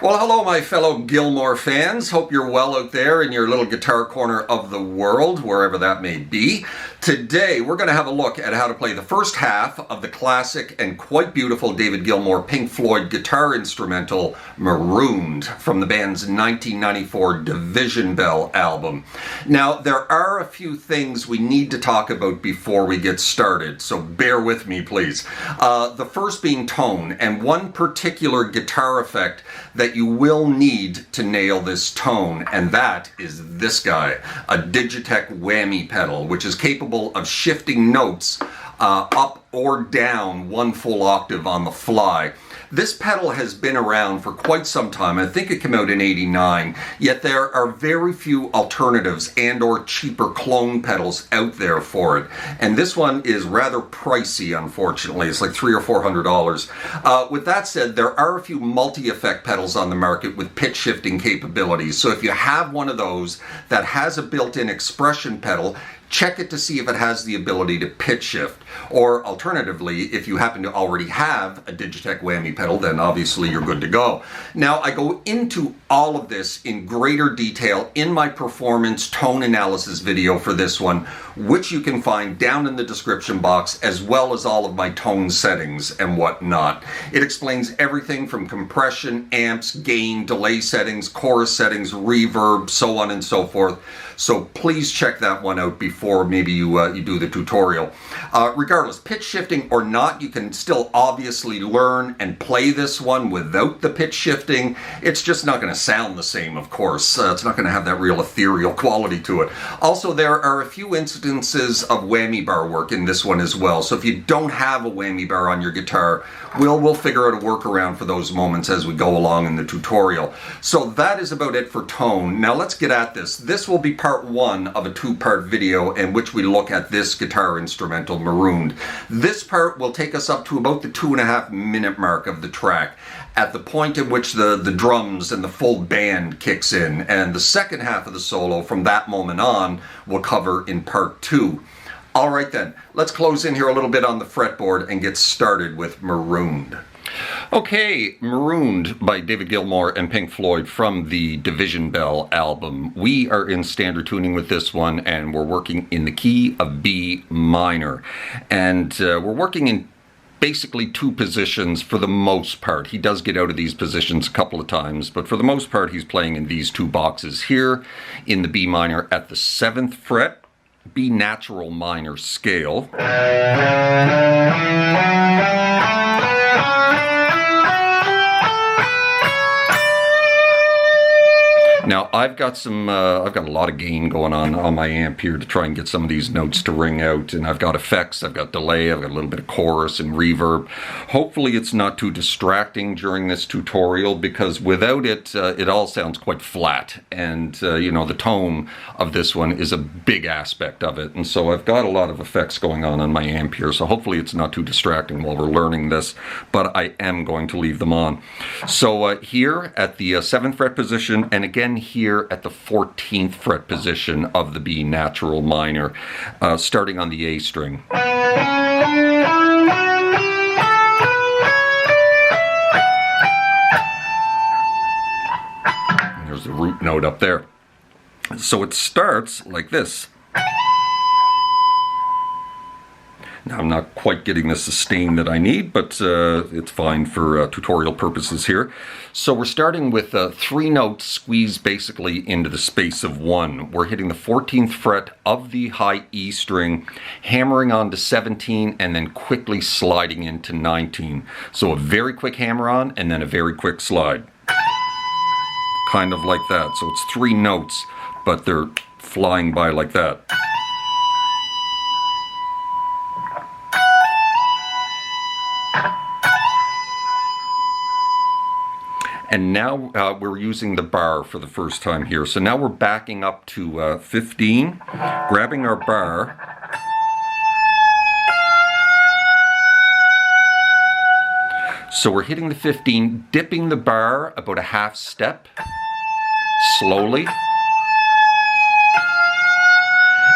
Well, hello, my fellow Gilmour fans. Hope you're well out there in your little guitar corner of the world, wherever that may be. Today, we're going to have a look at how to play the first half of the classic and quite beautiful David Gilmour Pink Floyd guitar instrumental, Marooned, from the band's 1994 Division Bell album. Now, there are a few things we need to talk about before we get started, so bear with me, please. The first being tone, and one particular guitar effect that you will need to nail this tone, and that is this guy, a Digitech whammy pedal, which is capable of shifting notes up or down one full octave on the fly. This pedal has been around for quite some time. I think it came out in '89, yet there are very few alternatives and or cheaper clone pedals out there for it. And this one is rather pricey, unfortunately. It's like $300 or $400. With that said, there are a few multi-effect pedals on the market with pitch shifting capabilities. So if you have one of those that has a built-in expression pedal, check it to see if it has the ability to pitch shift. Or alternatively, if you happen to already have a Digitech whammy pedal, then obviously you're good to go. Now, I go into all of this in greater detail in my performance tone analysis video for this one, which you can find down in the description box, as well as all of my tone settings and whatnot. It explains everything from compression, amps, gain, delay settings, chorus settings, reverb, so on and so forth. So please check that one out before maybe you do the tutorial. Regardless, pitch shifting or not, you can still obviously learn and play this one without the pitch shifting. It's just not going to sound the same, of course. It's not going to have that real ethereal quality to it. Also, there are a few instances of whammy bar work in this one as well. So if you don't have a whammy bar on your guitar, we'll figure out a workaround for those moments as we go along in the tutorial. So that is about it for tone. Now let's get at this. This will be part one of a two-part video in which we look at this guitar instrumental, Marooned. This part will take us up to about the 2.5-minute mark of the track, at the point in which the drums and the full band kicks in, and the second half of the solo from that moment on we'll cover in part two. All right then, let's close in here a little bit on the fretboard and get started with Marooned. Okay, Marooned by David Gilmour and Pink Floyd from the Division Bell album. We are in standard tuning with this one, and we're working in the key of B minor. And we're working in basically two positions for the most part. He does get out of these positions a couple of times, but for the most part he's playing in these two boxes here in the B minor at the 7th fret, B natural minor scale. Now I've got a lot of gain going on my amp here to try and get some of these notes to ring out, and I've got effects, I've got delay, I've got a little bit of chorus and reverb. Hopefully it's not too distracting during this tutorial, because without it, it all sounds quite flat, and you know, the tone of this one is a big aspect of it, and so I've got a lot of effects going on my amp here, so hopefully it's not too distracting while we're learning this, but I am going to leave them on. So here at the 7th fret position, and again here at the 14th fret position of the B natural minor, starting on the A string. And there's the root note up there. So it starts like this. Now I'm not quite getting the sustain that I need, but it's fine for tutorial purposes here. So we're starting with 3 notes squeezed basically into the space of 1. We're hitting the 14th fret of the high E string, hammering on to 17, and then quickly sliding into 19. So a very quick hammer on, and then a very quick slide. Kind of like that. So it's 3 notes, but they're flying by like that. And now we're using the bar for the first time here. So now we're backing up to 15, grabbing our bar, so we're hitting the 15, dipping the bar about a half step, slowly.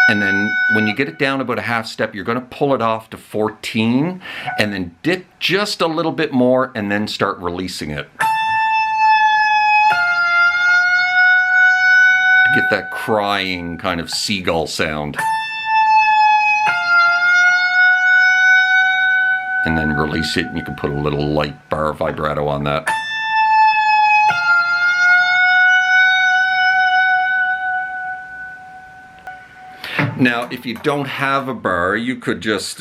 And then when you get it down about a half step, you're going to pull it off to 14, and then dip just a little bit more, and then start releasing it. to get that crying kind of seagull sound. And then release it, and you can put a little light bar vibrato on that. Now, if you don't have a bar, you could just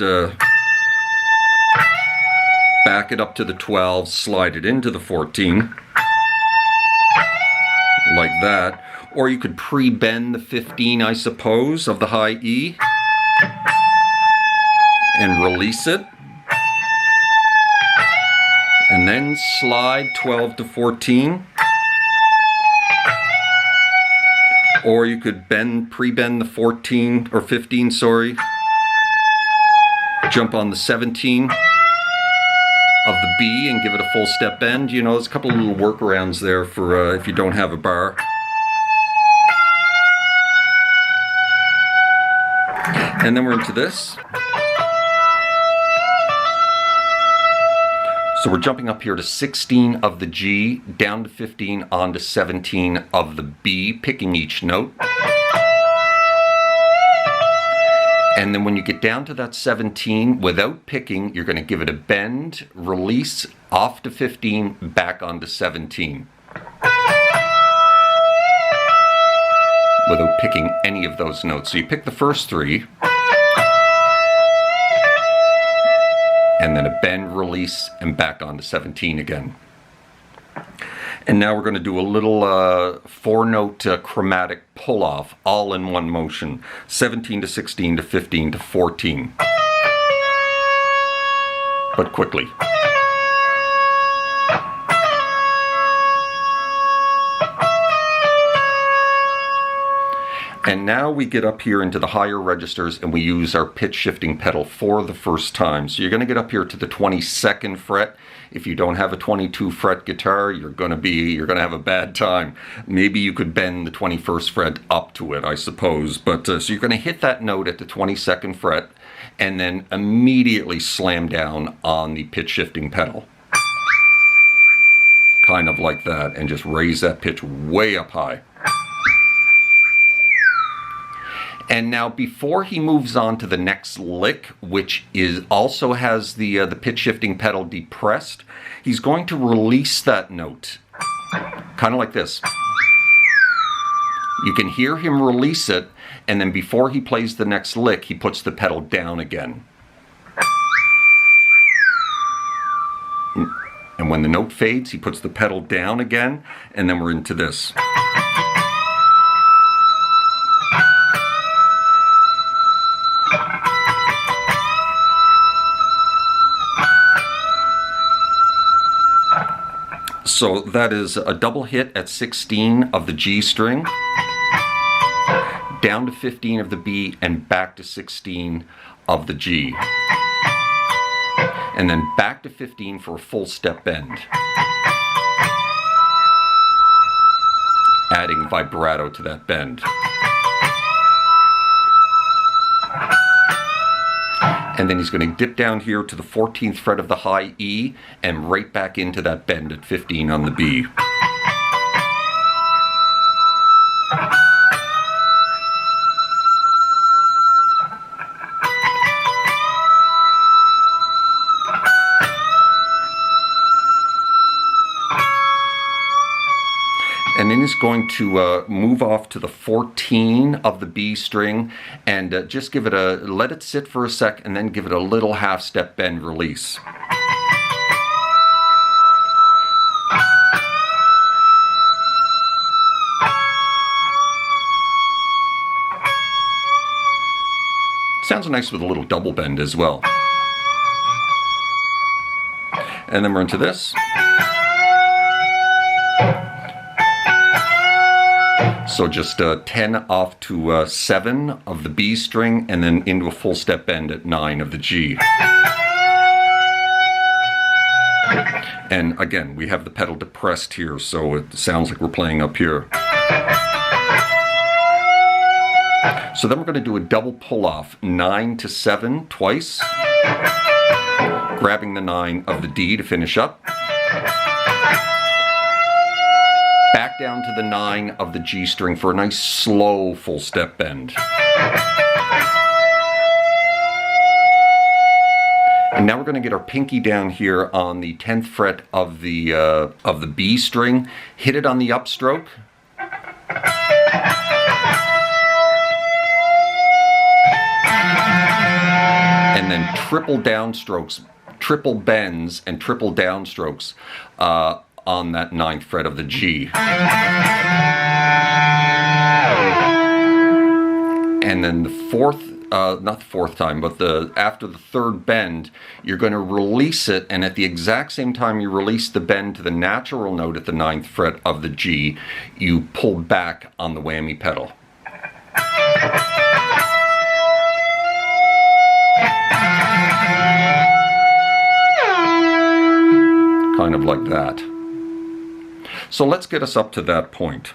back it up to the 12, slide it into the 14, like that. Or you could pre-bend the 15, I suppose, of the high E, and release it. And then slide 12 to 14. Or you could pre-bend the 14 or 15, sorry. Jump on the 17 of the B and give it a full step bend. You know, there's a couple of little workarounds there for if you don't have a bar. And then we're into this. So we're jumping up here to 16 of the G, down to 15, on to 17 of the B, picking each note. And then when you get down to that 17, without picking, you're going to give it a bend, release, off to 15, back onto 17. Without picking any of those notes. So you pick the first three, and then a bend, release, and back onto 17 again. And now we're going to do a little 4-note chromatic pull-off, all in one motion. 17 to 16 to 15 to 14. But quickly. And now we get up here into the higher registers and we use our pitch shifting pedal for the first time. So you're going to get up here to the 22nd fret. If you don't have a 22 fret guitar, you're going to have a bad time. Maybe you could bend the 21st fret up to it, I suppose. But so you're going to hit that note at the 22nd fret and then immediately slam down on the pitch shifting pedal. Kind of like that, and just raise that pitch way up high. And now before he moves on to the next lick, which also has the pitch shifting pedal depressed, he's going to release that note, kind of like this. You can hear him release it, and then before he plays the next lick, he puts the pedal down again. And when the note fades, he puts the pedal down again, and then we're into this. So that is a double hit at 16 of the G string, down to 15 of the B, and back to 16 of the G. And then back to 15 for a full step bend. Adding vibrato to that bend. And then he's going to dip down here to the 14th fret of the high E and right back into that bend at 15 on the B. And then he's going to move off to the 14 of the B string and just let it sit for a sec and then give it a little half step bend release. Sounds nice with a little double bend as well. And then we're into this. So just 10 off to 7 of the B string and then into a full step bend at 9 of the G. And again, we have the pedal depressed here, so it sounds like we're playing up here. So then we're going to do a double pull off, 9 to 7 twice, grabbing the 9 of the D to finish up. Back back down to the 9 of the G string for a nice slow full step bend. And now we're going to get our pinky down here on the 10th fret of the B string, hit it on the upstroke, and then triple downstrokes, triple bends and triple downstrokes on that 9th fret of the G. And then the fourth, not the fourth time, but after the third bend, you're going to release it, and at the exact same time you release the bend to the natural note at the 9th fret of the G, you pull back on the whammy pedal. Kind of like that. So let's get us up to that point.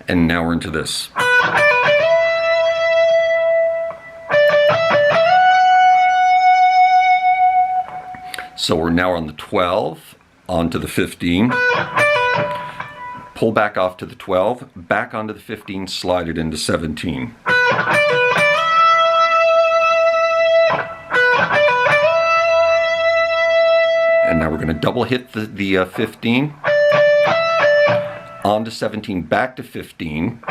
And now we're into this. So we're now on the 12, onto the 15, pull back off to the 12, back onto the 15, slide it into 17. And now we're going to double hit the 15, onto 17, back to 15,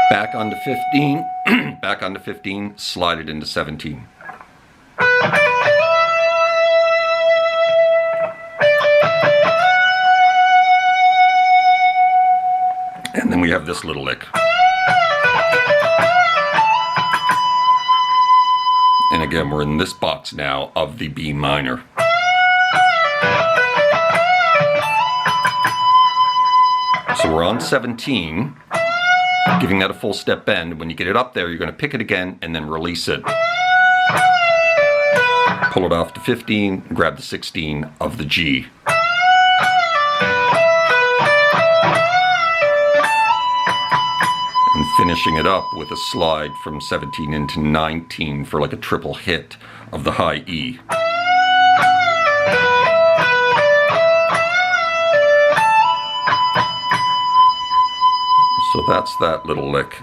back onto 15, back onto 15, slide it into 17. And then we have this little lick. And again, we're in this box now of the B minor. So we're on 17, giving that a full step bend. When you get it up there, you're going to pick it again and then release it. Pull it off to 15, grab the 16 of the G. And finishing it up with a slide from 17 into 19 for like a triple hit of the high E. So that's that little lick.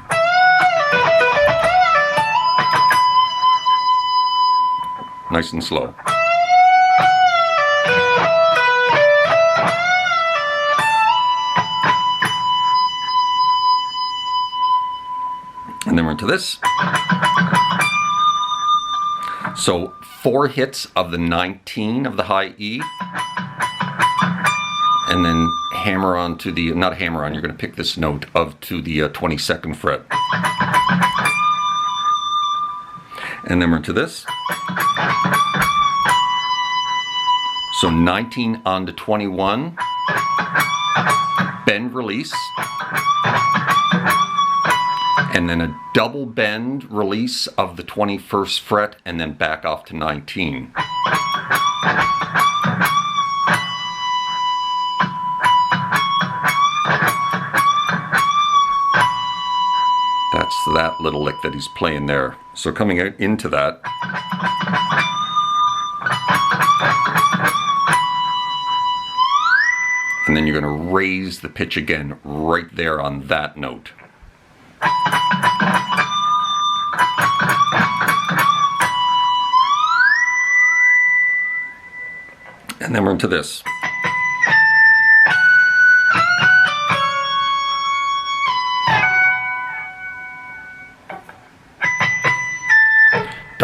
Nice and slow. And then we're into this. So 4 hits of the 19 of the high E. And then hammer on to the, not hammer on, you're going to pick this note of to the 22nd fret. And then we're into this. So 19 on to 21. Bend, release. And then a double bend release of the 21st fret and then back off to 19. That's that little lick that he's playing there. So coming out into that. And then you're going to raise the pitch again right there on that note. And then we're into this.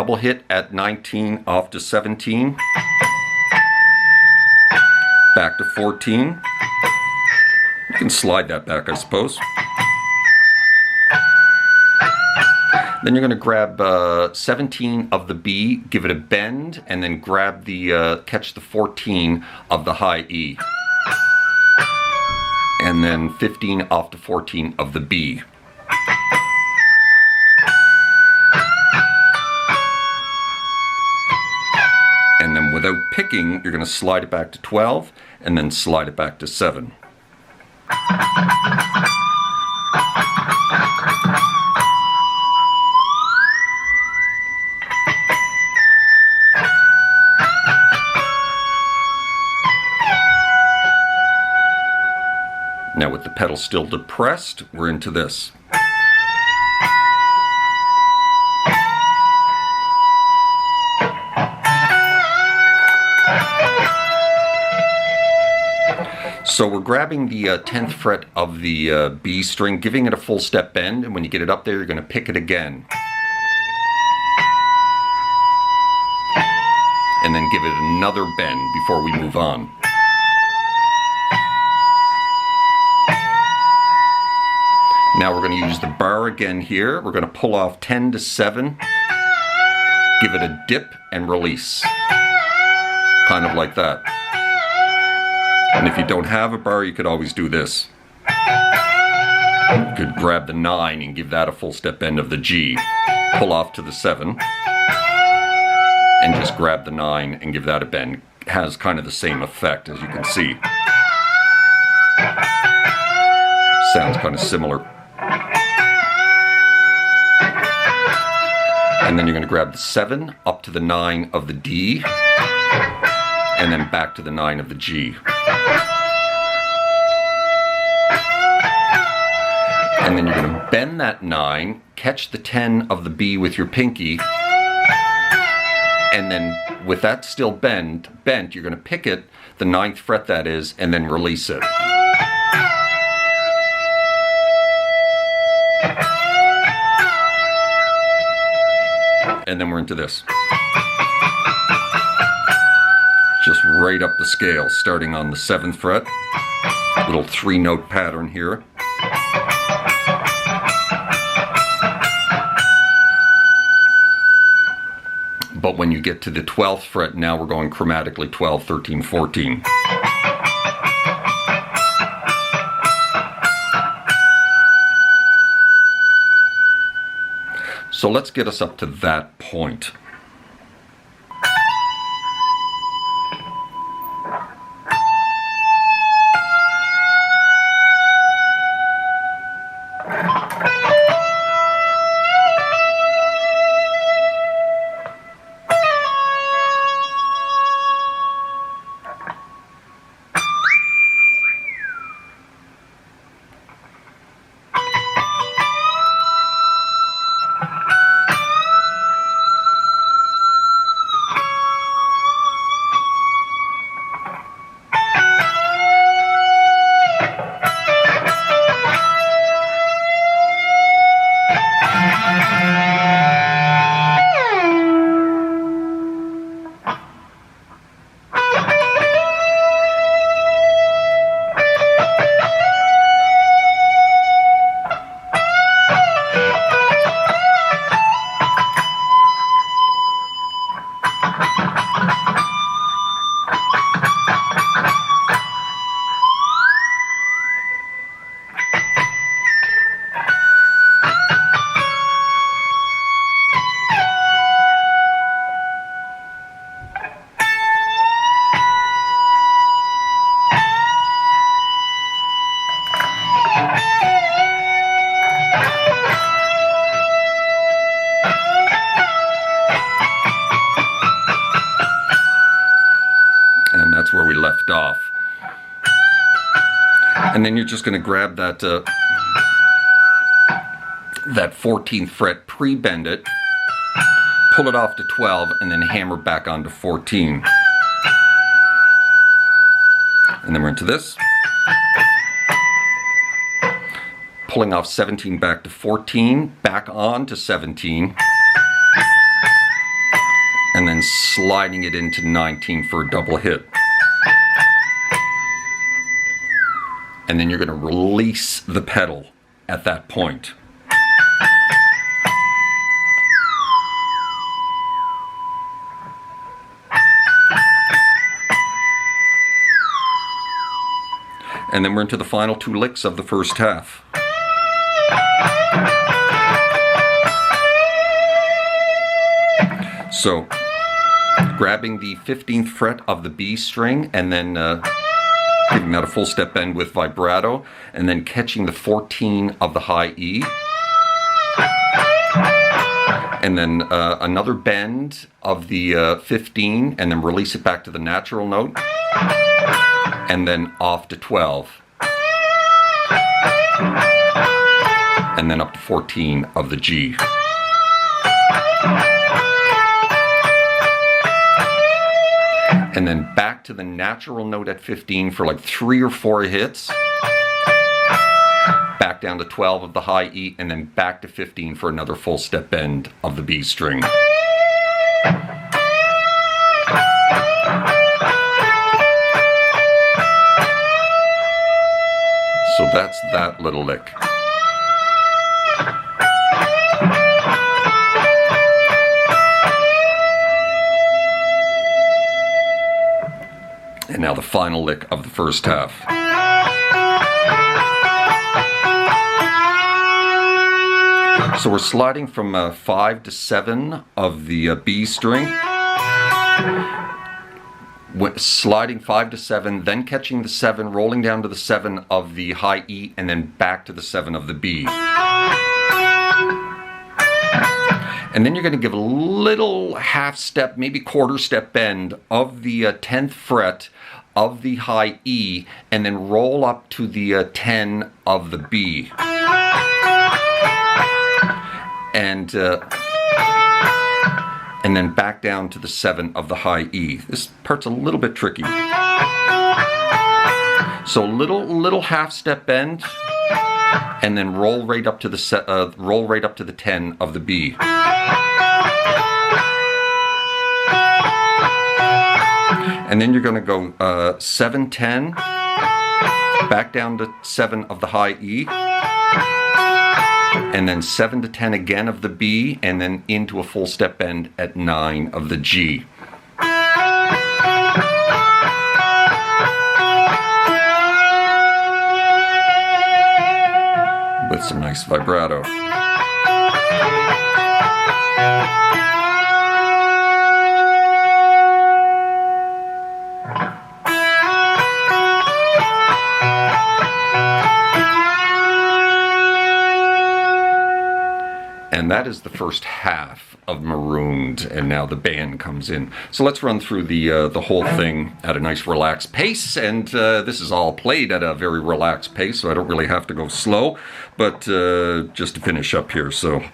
double hit at 19 off to 17, back to 14. You can slide that back, I suppose. Then you're going to grab 17 of the B, give it a bend, and then grab the catch the 14 of the high E, and then 15 off to 14 of the B. And then without picking, you're going to slide it back to 12, and then slide it back to 7. Now with the pedal still depressed, we're into this. So we're grabbing the 10th fret of the B string, giving it a full step bend, and when you get it up there, you're going to pick it again. And then give it another bend before we move on. Now we're going to use the bar again here. We're going to pull off 10 to 7, give it a dip and release. Kind of like that. And if you don't have a bar, you could always do this. You could grab the 9 and give that a full step bend of the G. Pull off to the 7. And just grab the 9 and give that a bend. It has kind of the same effect, as you can see. Sounds kind of similar. And then you're going to grab the 7 up to the 9 of the D, and then back to the 9 of the G. And then you're going to bend that 9, catch the 10 of the B with your pinky, and then with that still bent, you're going to pick it, the 9th fret that is, and then release it. And then we're into this. Just right up the scale, starting on the 7th fret. Little 3-note pattern here. But when you get to the 12th fret, now we're going chromatically 12, 13, 14. So let's get us up to that point. Where we left off. And then you're just going to grab that that 14th fret, pre-bend it, pull it off to 12, and then hammer back onto 14. And then we're into this. Pulling off 17 back to 14, back on to 17. and then sliding it into 19 for a double hit. And then you're going to release the pedal at that point. And then we're into the final two licks of the first half. So, grabbing the 15th fret of the B string and then giving that a full step bend with vibrato, and then catching the 14 of the high E, and then another bend of the 15, and then release it back to the natural note, and then off to 12, and then up to 14 of the G. And then back to the natural note at 15 for like 3 or 4 hits. Back down to 12 of the high E, and then back to 15 for another full step bend of the B string. So that's that little lick. And now the final lick of the first half. So we're sliding from 5 to 7 of the B string. Sliding 5 to 7, then catching the 7, rolling down to the 7 of the high E, and then back to the 7 of the B. And then you're going to give a little half step, maybe quarter step bend of the 10th fret of the high E, and then roll up to the 10 of the B. And then back down to the 7 of the high E. This part's a little bit tricky. So little half step bend, and then roll right up to the 10 of the B. And then you're going to go 7, 10, back down to 7 of the high E, and then 7 to 10 again of the B, and then into a full step bend at 9 of the G. With some nice vibrato. And that is the first half of Marooned, and now the band comes in. So let's run through the whole thing at a nice relaxed pace, and this is all played at a very relaxed pace, so I don't really have to go slow, but just to finish up here, so.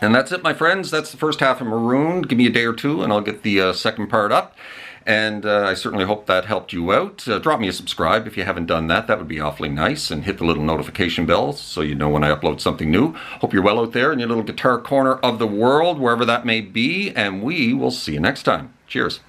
And that's it, my friends. That's the first half of Marooned. Give me a day or two and I'll get the second part up. And I certainly hope that helped you out. Drop me a subscribe if you haven't done that. That would be awfully nice. And hit the little notification bell so you know when I upload something new. Hope you're well out there in your little guitar corner of the world, wherever that may be. And we will see you next time. Cheers.